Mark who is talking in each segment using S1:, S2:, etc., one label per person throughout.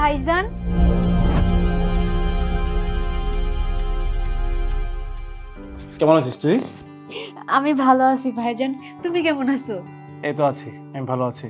S1: ভাইজান,
S2: কেমন আছিস তুই?
S1: আমি ভালো আছি ভাইজান, তুমি কেমন আছো?
S2: এই তো আছি, আমি ভালো আছি।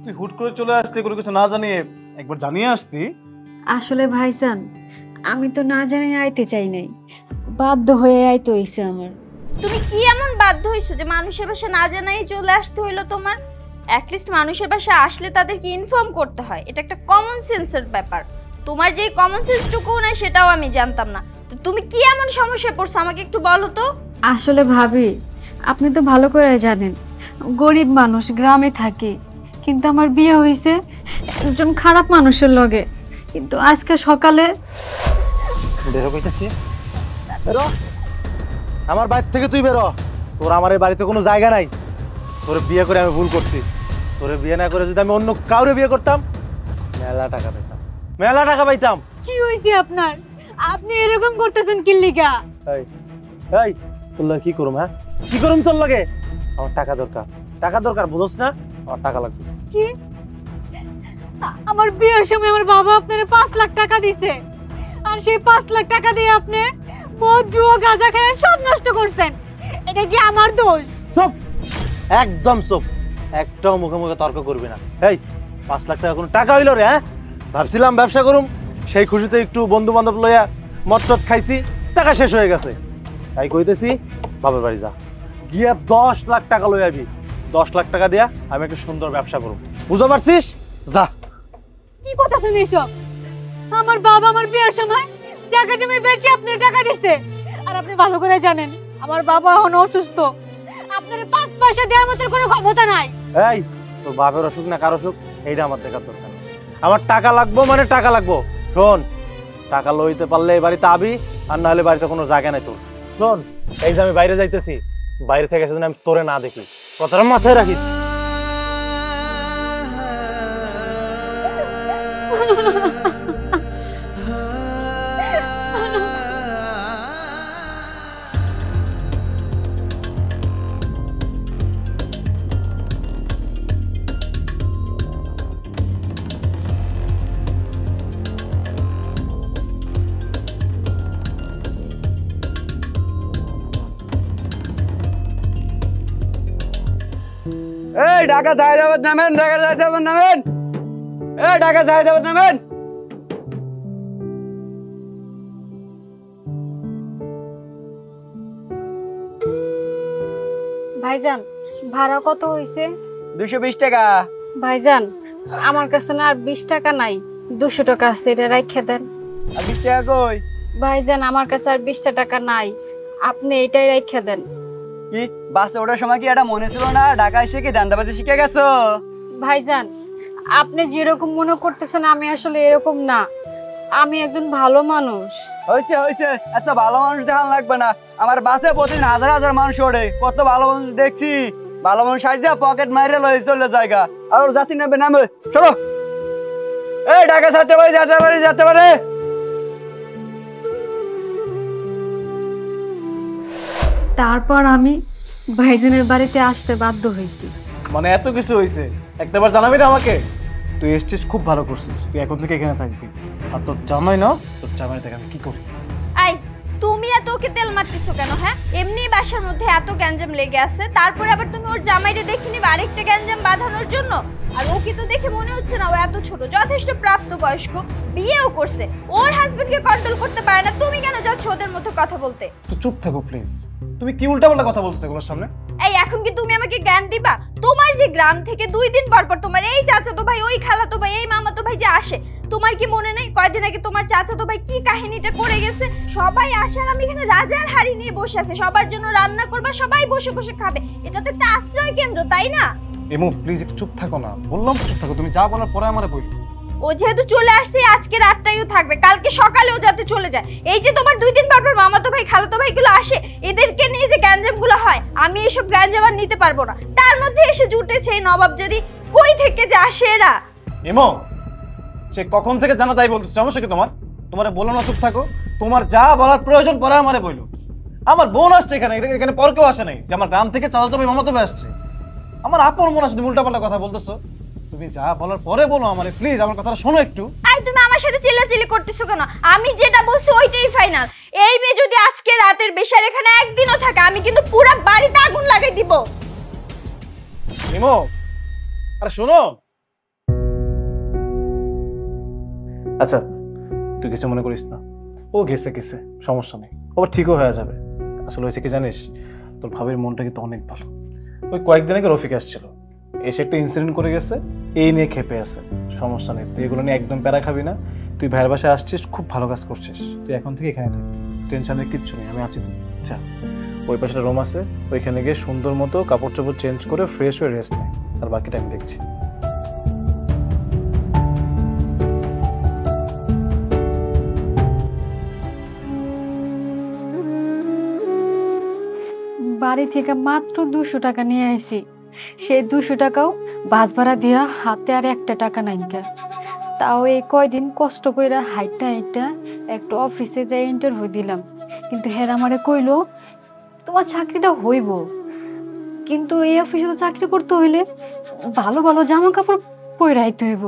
S2: তুই হুট করে চলে আসলি, কোনো কিছু না জানিয়ে, একবার জানিয়ে আসতি।
S1: আসলে ভাইজান, আমি তো না জানিয়ে আইতে চাই নাই, বাধ্য হয়ে আইতে হইছে আমার।
S3: তুমি কি এমন বাধ্য হইছো যে মানুষের বাসা না জানাই চলে আসতে হইলো তোমার? অ্যাটলিস্ট মানুষের বাসা আসলে তাদেরকে ইনফর্ম করতে হয়, এটা একটা কমন সেন্সের ব্যাপার। তোমার যে কমন সেন্সটুকু না সেটাও আমি জানতাম না। তো তুমি কি এমন সমস্যায় পড়ছো আমাকে একটু বলো তো।
S1: আসলে ভাবি, আপনি তো ভালো করে জানেন, গরিব মানুষ, গ্রামে থাকি, কিন্তু আমার বিয়ে হয়েছে একজন খারাপ মানুষের লগে। কিন্তু আজকে সকালে
S4: বেরো কইতেছি, বেরো আমার বাড়ি থেকে, তুই বেরো। তোর আমার এই বাড়িতে কোনো জায়গা নাই। তোরে বিয়ে করে আমি ভুল করছি। তোরে বিয়ে না করে যদি আমি অন্য কাউরে বিয়ে করতাম, মেলা টাকা পাইতাম, মেলা টাকা পাইতাম।
S1: কি হয়েছে আপনার? আপনি এরকম করতেছেন কি লিগা?
S4: এই এই তোর লাগে কি করুম? হ্যাঁ, কি করুম তোর লাগে? আমার টাকা দরকার, টাকা দরকার, বুঝোস না? আমার টাকা লাগবে।
S1: কি? আমার বিয়ের সময় আমার বাবা আপনারে 5 লাখ টাকা দিছে, আর সেই 5 লাখ টাকা দিয়ে আপনি মদ, জুয়া, গাঁজা খেয়ে সব নষ্ট করছেন। এটা কি আমার দোষ?
S4: চুপ, একদম চুপ, একটাও মুখে মুখে তর্ক করবি না। এই 5 লাখ টাকা কোনো টাকা হইল রে? হ্যাঁ, ভাবছিলাম ব্যবসা করুম, সেই খুশিতে একটু বন্ধু বান্ধব লইয়া মদ টদ খাইছি, টাকা শেষ হয়ে গেছে। তাই কইতেছি, বাবার বাড়ি যা, গিয়া 10 লাখ টাকা লই আবি। 10 লাখ টাকা দিয়া আমি একটা সুন্দর ব্যবসা করুম, বুঝতে পারছিস? যা।
S1: কি কথা শুনে এসব? আমার বাবা আমার বিয়ের সময় জায়গা জমি বেচে আপনার টাকা দিছে, আর আপনি ভালো করে জানেন আমার বাবা এখন অসুস্থ। আপনার 5 পয়সা দেওয়ার মতো কোনো ক্ষমতা নাই।
S4: এই তোর বাপের অসুখ না কার অসুখ, এইটা আমার দেখার দরকার নেই। আমার টাকা লাগবো মানে টাকা লাগবো। শোন, টাকা লইতে পারলে এই বাড়িতে আবি, আর না হলে বাড়িতে কোনো জায়গা নাই তোর। শোন, এই যে আমি বাইরে যাইতেছি, বাইরে থেকে সেদিন আমি তোরে না দেখি, কথাটা মাথায় রাখিস।
S5: এই ঢাকা জাহিদাবাদ নামেন, ঢাকা জাহিদাবাদ নামেন, এই ঢাকা জাহিদাবাদ নামেন।
S1: ভাইজান, ভাড়া কত হইছে?
S5: 220 টাকা।
S1: ভাইজান, আমার কাছে না আর 20 টাকা নাই, 200 টাকা আছে, এটা রাইখা দেন।
S5: আর 20 টাকা কই?
S1: ভাইজান, আমার কাছে আর 20 টাকা নাই, আপনি এটাই রাইখা দেন।
S5: কি বাসে ওঠার সময় কি এটা মনে ছিল না ঢাকা এসে কি দান্দাবাজি শিখে গেছো?
S1: ভাইজান, আপনি যেরকম মনে করতেছেন আমি আসলে এরকম না, আমি একজন ভালো মানুষ।
S5: হয়েছে হয়েছে, এত ভালো মানুষ দেখান লাগবে না। আমার বাসে প্রতিদিন হাজার হাজার মানুষ ওঠে, কত ভালো মানুষ দেখছি। ভালো মানুষ আইজা পকেট মাইরে লয়ে চলে জায়গা, আর ওর জাতি নেবে নামে। চলো, এই ঢাকা যেতে পারে, যেতে পারে, যেতে পারে।
S1: তারপর আমি ভাইজানের বাড়িতে আসতে বাধ্য হয়েছি।
S2: মানে এত কিছু হয়েছে, একটাবার জানাবি না আমাকে? তুই এসছিস, খুব ভালো করছিস, তুই এখন থেকে এখানে থাকবি। আর তোর জামাই না, তোর জামাই থেকে আমি কি করি?
S3: আই, তুমি এত ওকে তেল মারতেছো কেন? হ্যাঁ, এমনি বাসার মধ্যে এত গ্যাঞ্জাম লেগে আছে, তারপরে আবার তুমি ওর জামাইরে দেখে নিবে আরেকটা গ্যাঞ্জাম বাঁধানোর জন্য। আর ওকে তো দেখে মনে হচ্ছে না ও এত ছোট, যথেষ্ট প্রাপ্তবয়স্ক, বিয়েও করছে, ওর হাজবেন্ডকে কন্ট্রোল করতে পারে না। তুমি কেন যাচ্ছ ওদের মতো কথা বলতে?
S2: তুই চুপ থাকো প্লিজ। তুমি কি উল্টাপাল্টা কথা বলছো এগুলোর সামনে?
S3: এই এখন কি তুমি আমাকে জ্ঞান দিবা? তোমার যে গ্রাম থেকে 2 দিন পর পর তোমার এই চাচাতো ভাই, ওই খালাতো ভাই, এই মামাতো ভাই যে আসে, তোমার কি মনে নেই কয়দিন আগে তোমার চাচাতো ভাই কি কাহিনীটা করে গেছে? সবাই আসে আর আমি এখানে রাজার হাড়ি নিয়ে বসে আছি, সবার জন্য রান্না করবা, সবাই বসে বসে খাবে। এটা তো একটা আশ্রয় কেন্দ্র, তাই না?
S2: এমো প্লিজ একটু চুপ থাকো না, বললাম চুপ থাকো। তুমি যা বলার পরে আমারে বলি।
S3: ও যেহেতু চলে আসছে, আজকে রাতটাইও থাকবে, কালকে সকালেও যাতে চলে যায়। এই যে তোমার 2 দিন পর পর মামাতো ভাই, খালাতো ভাইগুলো আসে, এদেরকে নিয়ে যে গ্যাঞ্জামগুলো হয়, আমি এইসব গ্যাঞ্জাম আর নিতে পারবো না। তার মধ্যে এসে জুটেছে এই নবাবজাদি, কই থেকে যে আসে এরা?
S2: এমো, সে কখন থেকে জানা তাই বলতেছে, সমস্যা কি তোমার? তোমারে বলো না চুপ থাকো। তোমার যা বলার প্রয়োজন পরে আমারে বইলো। আমার বোন আসছে এখানে, এখানে পর কেউ আসে নাই যে আমার গ্রাম থেকে চাচাতো ভাই মামাতো ভাই আসছে। আমার আপন বোন আসছে, তুমি উল্টাপাল্টা কথা বলতেছো। তুমি যা বলার পরে বলো আমারে প্লিজ, আমার কথাটা শোনো একটু।
S3: আই, তুমি আমার সাথে চিল্লাচিল্লি করতেছো কেন? আমি যেটা বলছি ওইটাই ফাইনাল। এই মেয়ে যদি আজকে রাতের বেশার এখানে একদিনও থাকে, আমি কিন্তু পুরো বাড়িতে আগুন লাগাই দিব।
S2: ইমো, আরে শোনো। আচ্ছা, তুই কিছু মনে করিস না, ও গেছে গেছে, সমস্যা নেই, ও ঠিকও হয়ে যাবে। আসলে হয়েছে কি জানিস, তোর ভাবির মনটা কিন্তু অনেক ভালো। ওই কয়েকদিন আগে রফিক আসছিল, এসে একটা ইনসিডেন্ট করে গেছে, এই নিয়ে খেপে আছে। সমস্যা নেই, তুই এগুলো নিয়ে একদম প্যারা খাবি না। তুই ভাইয়ের বাসায় আসছিস, খুব ভালো কাজ করছিস, তুই এখন থেকে এখানে থাক, টেনশনের কিচ্ছু নেই, আমি আছি তো। আচ্ছা, ওই পাশে রুম আছে, ওইখানে গিয়ে সুন্দর মতো কাপড় চোপড় চেঞ্জ করে ফ্রেশ হয়ে রেস্ট নেয়, আর বাকিটা আমি দেখছি।
S1: বাড়ি থেকে মাত্র 200 টাকা নিয়ে আসি, সেই 200 টাকাও বাস ভাড়া দিয়া হাতে আর একটা টাকা নাই। তাও এই কয়দিন কষ্ট কইরা হাইটা হাইটা একটা অফিসে যাই ইন্টারভিউ দিলাম, কিন্তু হের আমারে কইলো তোমার চাকরিটা হইব, কিন্তু এই অফিসে তো চাকরি করতে হইলে ভালো ভালো জামা কাপড় পরে আইতে হইব।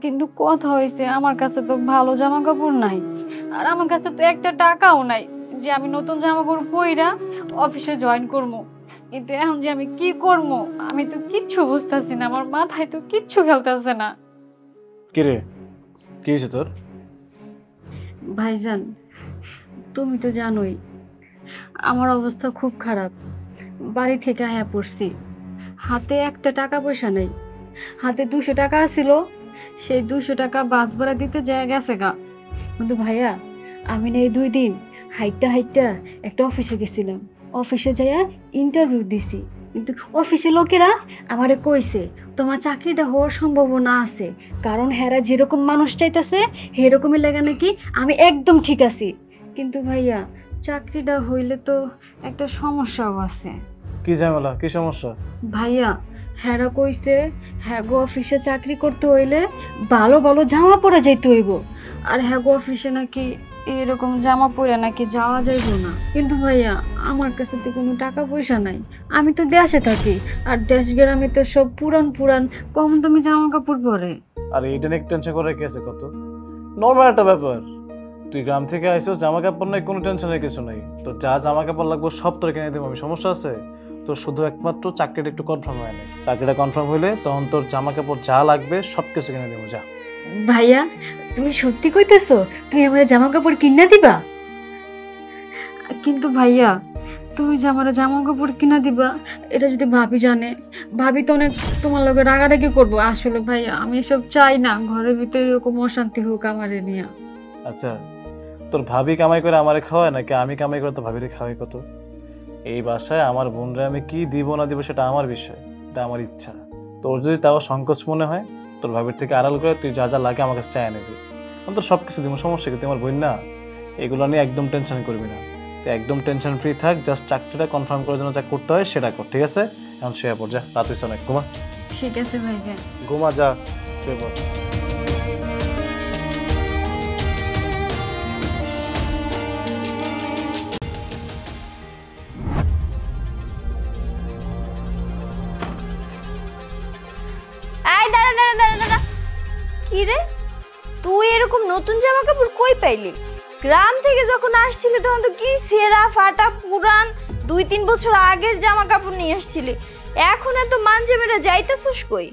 S1: কিন্তু কথা হয়েছে আমার কাছে তো ভালো জামা কাপড় নাই, আর আমার কাছে তো একটা টাকাও নাই যে আমি নতুন জামা কাপড় পইরা অফিসে জয়েন করবো। কিন্তু এখন যে আমি কি করবো আমি তো কিচ্ছু বুঝতেছি না, আমার মাথায় তো কিচ্ছু খেলতেছে না।
S2: কিরে, কি হয়েছে তোর?
S1: ভাইজান, তুমি তো জানোই আমার অবস্থা খুব খারাপ। বাড়ি থেকে আয়া পড়ছি, হাতে একটা টাকা পয়সা নেই। হাতে 200 টাকা ছিল, সেই 200 টাকা বাস ভাড়া দিতে যায় গেছে গা। কিন্তু ভাইয়া, আমি না এই 2 দিন হাইটা হাইটা একটা অফিসে গেছিলাম, অফিসে যাইয়া ইন্টারভিউ দিছি, কিন্তু অফিসের লোকেরা আমারে কইছে তোমার চাকরিটা হওয়ার সম্ভাবনা আছে, কারণ হেরা যেরকম মানুষ চাইতেছে সেরকমের লাগা নাকি আমি একদম ঠিক আছি। কিন্তু ভাইয়া, চাকরিটা হইলে তো একটা সমস্যাও আছে।
S2: কি ঝামেলা, কি সমস্যা?
S1: ভাইয়া, হেরা কইছে হ্যাগো অফিসে চাকরি করতে হইলে ভালো ভালো জামা পরে যাইতে হইব, আর হ্যাগো অফিসে নাকি এরকম জামা পরে নাকি যাওয়া যাইব না। কিন্তু ভাইয়া, আমার কাছে তো কোনো টাকা পয়সা নাই, আমি তো দেশে থাকি, আর দেশ গ্রামে তো সব পুরান পুরান কম দামি জামা কাপড় পরে।
S2: আর এইটা নিয়ে টেনশন করে কি আছে? কত নর্মাল একটা ব্যাপার। তুই গ্রাম থেকে আইসোস, জামা কাপড় নাই, কোনো টেনশনের কিছু নাই। তো যা জামা কাপড় লাগবে সব তোর কিনে দেবো আমি, সমস্যা আছে? তোর শুধু একমাত্র চাকরিটা একটু কনফার্ম হয় নাই, চাকরিটা কনফার্ম হইলে তখন তোর জামা কাপড় যা লাগবে সব কিছু কিনে দেবো। যা।
S1: ভাইয়া, তুমি সত্যি কইতেছো তুমি আমার জামা কাপড় কিনা দিবা? কিন্তু ভাইয়া, তুমি যে আমার জামা কাপড় কিনা দিবা এটা যদি ভাবি জানে, ভাবি তো অনেক তোমার লগে রাগারাগি করবো। আসলে ভাইয়া, আমি এসব চাই না, ঘরের ভিতরে এরকম অশান্তি হোক আমারে নিয়ে।
S2: আচ্ছা, তোর ভাবি কামাই করে আমারে খাওয়ায় নাকি আমি কামাই করে তো ভাবিরে খাওয়াই? কত এই বাসায় আমার বোনরা আমি কি দিব না দিব সেটা আমার বিষয়, এটা আমার ইচ্ছা। তোর যদি তাও সংকোচ মনে হয়, তোর ভাবির থেকে আড়াল করে তুই যা যা লাগে আমার কাছে চাই নেবি, আমি তোর সব কিছু দিব, সমস্যা কি? তুই আমার বোন না? এগুলো নিয়ে একদম টেনশন করবি না, তুই একদম টেনশন ফ্রি থাক। জাস্ট চাকরিটা কনফার্ম করার জন্য যা করতে হয় সেটা কর, ঠিক আছে? এখন শুয়ে পড়, যা, রাত হইছে অনেক, ঘুমা।
S1: ঠিক আছে ভাইজান।
S2: ঘুমা, যা, শুয়ে পড়।
S3: আয় দাঁড়া দাঁড়া দাঁড়া দাঁড়া, কি রে তুই এরকম নতুন জামা কাপড় কই পাইলি? গ্রাম থেকে যখন আসছিলি তখন তো কি ছেঁড়া ফাটা পুরান 2-3 বছর আগের জামা কাপড় নিয়ে আসছিলি, এখন এত মানজে মেরা যাইতেছস কই?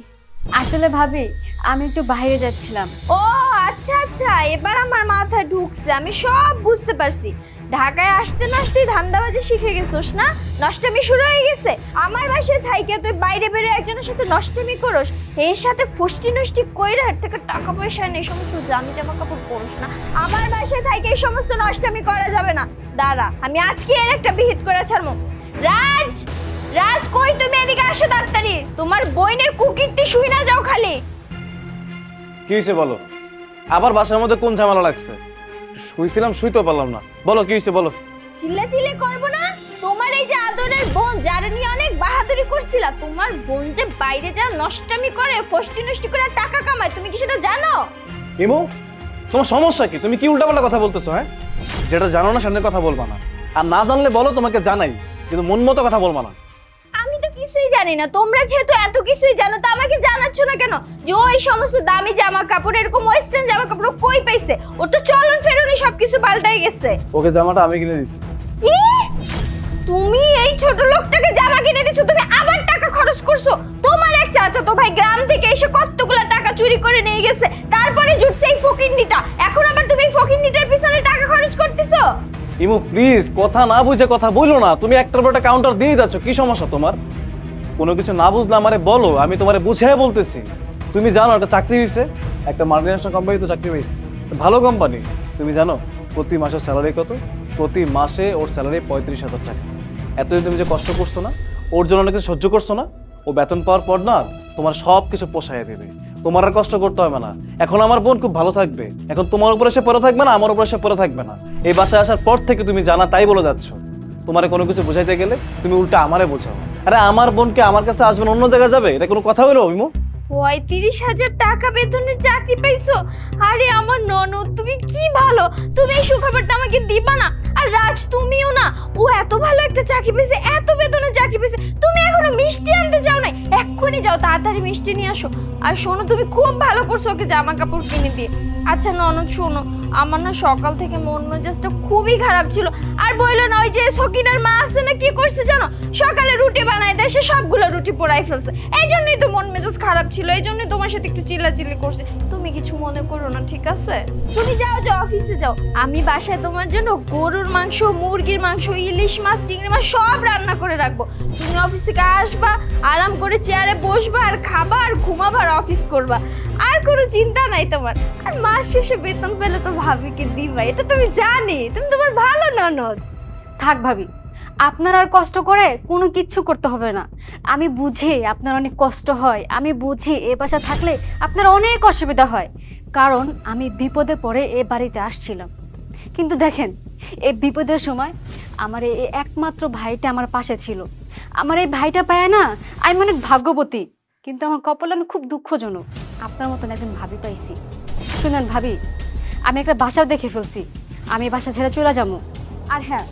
S1: আসলে ভাবি, আমি একটু বাইরে যাচ্ছিলাম।
S3: ও আচ্ছা আচ্ছা, এবার আমার মাথায় ঢুকছে, আমি সব বুঝতে পারছি। ঢাকায় আসতে না আসতেই ধান্দাবাজি শিখে গেছোস না, নষ্টামি শুরু হয়ে গেছে। আমার বাসায় থাইকে তুই বাইরে বেরো একজনের সাথে নষ্টামি করস, এর সাথে ফুষ্টি নষ্টি কইরা হাত থেকে টাকা পয়সা নেই, সমস্ত দামি জামা কাপড় পরস না। আমার বাসায় থাইকে এই সমস্ত নষ্টামি করা যাবে না। দাঁড়া, আমি আজকে এর একটা বিহিত করে ছাড়বো। রাজ, রাজ কই তুমি? এদিকে আসো তাড়াতাড়ি, তোমার বইনের কুকীর্তি শুই না যাও খালি।
S2: কি হয়েছে বলো? আবার বাসার মধ্যে কোন ঝামেলা লাগছে? শুইছিলাম, শুইতেও পারলাম না, বলো কি হয়েছে বলো।
S3: চিল্লাচিল্লি করবো না, তোমার এই যে আদরের বোন যারা নিয়ে অনেক বাহাদুরি করছিলা, তোমার বোন যে বাইরে যা নষ্টামি করে, ফষ্টি নষ্টি করে টাকা কামায়, তুমি কি সেটা জানো?
S2: ইমো, তোমার সমস্যা কি? তুমি কি উল্টাপাল্টা কথা বলতেছো? হ্যাঁ, যেটা জানো না সামনে কথা বলবা না, আর না জানলে বলো তোমাকে জানাই, কিন্তু মন মতো কথা বলবা না।
S3: আমি তো কিছুই জানি না, তোমরা যেহেতু এত কিছুই জানো তো আমাকে জানাচ্ছ না কেন? কেন যে ওই সমস্ত দামি জামা কাপড় এরকম ওয়েস্টার্ন জামা কাপড় ও কই পাইছে? ওর তো চলন ফেরনই সবকিছু পাল্টাই গেছে।
S2: ওকে জামাটা আমি কিনে দিছি।
S3: কি? তুমি এই ছোট লোকটাকে জামা কিনে দিছো, তুমি আবার টাকা খরচ করছো? তোমার এক চাচাতো ভাই গ্রাম থেকে এসে কতগুলা টাকা চুরি করে নিয়ে গেছে, তারপরে জুটছে এই ফকিন্নিটা, এখন আবার তুমি এই ফকিন্নিটার পিছনে টাকা খরচ করতেছো?
S2: ইমু প্লিজ কথা না বুঝে কথা বলো না, তুমি একটার পর একটা কাউন্টার দিয়ে যাচ্ছ, কি সমস্যা তোমার? কোনো কিছু না বুঝলে আমারে বলো, আমি তোমারে বুঝিয়ে বলতেছি। তুমি জানো একটা চাকরি হয়েছে, একটা মাল্টিন্যাশনাল কোম্পানিতে চাকরি হয়েছে, ভালো কোম্পানি। তুমি জানো প্রতি মাসে স্যালারি কত? প্রতি মাসে ওর স্যালারি 35,000 টাকা। এতদিন তুমি যে কষ্ট করছো না, ওর জন্য অনেক কিছু সহ্য করছো না, ও বেতন পাওয়ার পর না তোমার সব কিছু পোষাইয়া দেবে, তোমার আর কষ্ট করতে হবে না। এখন আমার বোন খুব ভালো থাকবে, এখন তোমার উপরে সে পড়ে থাকবে না, আমার উপরে সে পড়ে থাকবে না। এই বাসায় আসার পর থেকে তুমি জানা তাই বলে যাচ্ছ। তোমার কোনো কিছু বোঝাইতে গেলে তুমি উল্টা আমারে বোঝাও। আরে আমার বোনকে আমার কাছে আসবেন অন্য জায়গায় যাবে, এটা কোনো কথা হইলো ইমু?
S3: 35,000 টাকা বেতনের চাকরি পাইছো? আরে আমার ননদ তুমি কি ভালো, তুমি এই সুখবরটা আমাকে দিবা না? আর রাজ তুমিও না, ও এত ভালো একটা চাকরি পেয়েছে, এত বেতনের চাকরি পেয়েছে, তুমি এখনো মিষ্টি আনতে যাও নাই? এক্ষুনি যাও, তাড়াতাড়ি মিষ্টি নিয়ে আসো। আর শোনো, তুমি খুব ভালো করছো ওকে জামা কাপড় কিনে দিয়ে। আচ্ছা ননদ শোনো, আমার না সকাল থেকে মন মেজাজটা খুবই খারাপ ছিল। আর বললো না, ওই যে সকিনার মা আছে না, কি করছে জানো? সকালে রুটি বানায় দেয়, সে সবগুলো রুটি পোড়াই ফেলছে। এই জন্যই তো মন মেজাজ খারাপ ছিল, এই জন্যই তোমার সাথে একটু চিল্লাচিল্লি করছে। তুমি কিছু মনে করো না, ঠিক আছে? তুমি যাও, যাও অফিসে যাও। আমি বাসায় তোমার জন্য গরুর মাংস, মুরগির মাংস, ইলিশ মাছ, চিংড়ি মাছ সব রান্না করে রাখবো। তুমি অফিস থেকে আসবা, আরাম করে চেয়ারে বসবা, আর খাবা, আর ঘুমাবা, আর অফিস করবা। আর কোনো চিন্তা নাই তোমার। আর মাস শেষে বেতন পেলে তো ভাবিকে দিবা, এটা তুমি জানি, তুমি তোমার ভালো ননদ।
S1: থাক ভাবি, আপনার আর কষ্ট করে কোনো কিচ্ছু করতে হবে না। আমি বুঝি আপনার অনেক কষ্ট হয়, আমি বুঝি এ বাসা থাকলে আপনার অনেক অসুবিধা হয়, কারণ আমি বিপদে পড়ে এ বাড়িতে আসছিলাম। কিন্তু দেখেন, এই বিপদের সময় আমার এই একমাত্র ভাইটা আমার পাশে ছিল। আমার এই ভাইটা পায় না, আমি অনেক ভাগ্যবতী। কিন্তু আমার কপালে খুব দুঃখজনক, আপনার মতন একজন ভাবি পাইছি। শুনেন ভাবি, আমি একটা বাসাও দেখে ফেলছি, আমি বাসা ছেড়ে চলে যাবো। আর হ্যাঁ,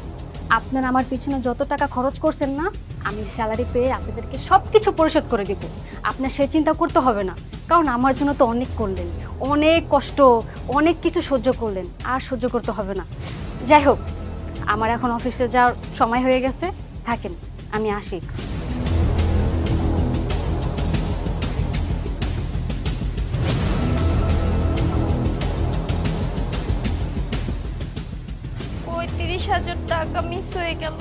S1: আপনারা আমার পিছনে যত টাকা খরচ করছেন না, আমি স্যালারি পেয়ে আপনাদেরকে সব কিছু পরিশোধ করে দেবো। আপনার সেই চিন্তা করতে হবে না, কারণ আমার জন্য তো অনেক করলেন, অনেক কষ্ট, অনেক কিছু সহ্য করলেন, আর সহ্য করতে হবে না। যাই হোক, আমার এখন অফিসে যাওয়ার সময় হয়ে গেছে, থাকেন, আমি আসি।
S3: ওই 30,000 টাকা মিস হয়ে গেল।